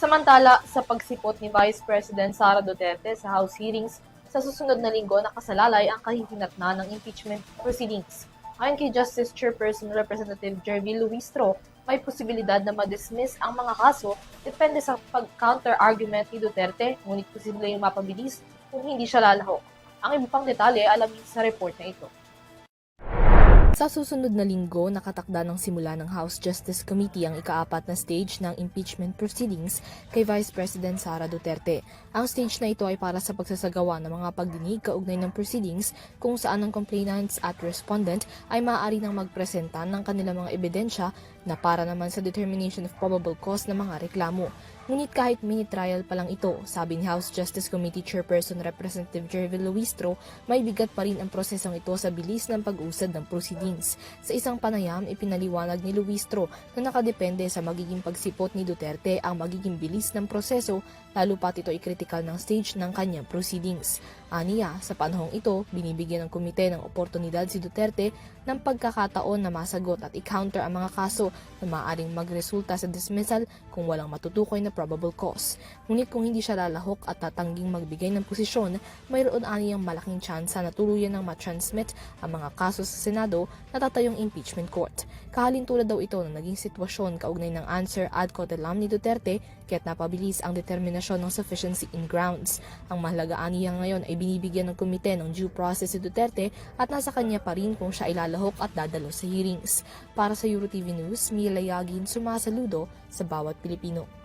Samantala, sa pagsipot ni Vice President Sara Duterte sa House hearings sa susunod na linggo, nakasalalay ang kahihinatnan ng impeachment proceedings. Ayon kay Justice Chairperson Representative Jervy Luistro, may posibilidad na ma-dismiss ang mga kaso depende sa pag-counter-argument ni Duterte, ngunit posible yung mapabilis kung hindi siya lalahok. Ang iba pang detalye alamin sa report na ito. Sa susunod na linggo, nakatakda ng simula ng House Justice Committee ang ika-4 na stage ng impeachment proceedings kay Vice President Sara Duterte. Ang stage na ito ay para sa pagsasagawa ng mga pagdinig kaugnay ng proceedings kung saan ang complainants at respondent ay maaari nang magpresenta ng kanilang mga ebidensya na para naman sa determination of probable cause ng mga reklamo. Ngunit kahit mini-trial pa lang ito, sabi ni House Justice Committee Chairperson Representative Jervy Luistro, may bigat pa rin ang prosesong ito sa bilis ng pag-usad ng proceedings. Sa isang panayam, ipinaliwanag ni Luistro na nakadepende sa magiging pagsipot ni Duterte ang magiging bilis ng proseso, lalo pat ito ikritikal ng stage ng kanyang proceedings. Aniya, sa panahong ito, binibigyan ng komite ng oportunidad si Duterte ng pagkakataon na masagot at i-counter ang mga kaso na maaaring magresulta sa dismissal kung walang matutukoy na probable cause. Ngunit kung hindi siya lalahok at tatangging magbigay ng posisyon, mayroon aniyang malaking tsansa na tuluyan ng matransmit ang mga kaso sa Senado na tatayong impeachment court. Kahalintulad daw ito na naging sitwasyon kaugnay ng answer ad cautelam ni Duterte kaya't napabilis ang determinasyon ng sufficiency in grounds. Ang mahalaga aniya ngayon ay binibigyan ng komite ng due process si Duterte at nasa kanya pa rin kung siya ilalahok at dadalo sa hearings. Para sa EuroTV News, Mila Yagin, sumasaludo sa bawat Pilipino.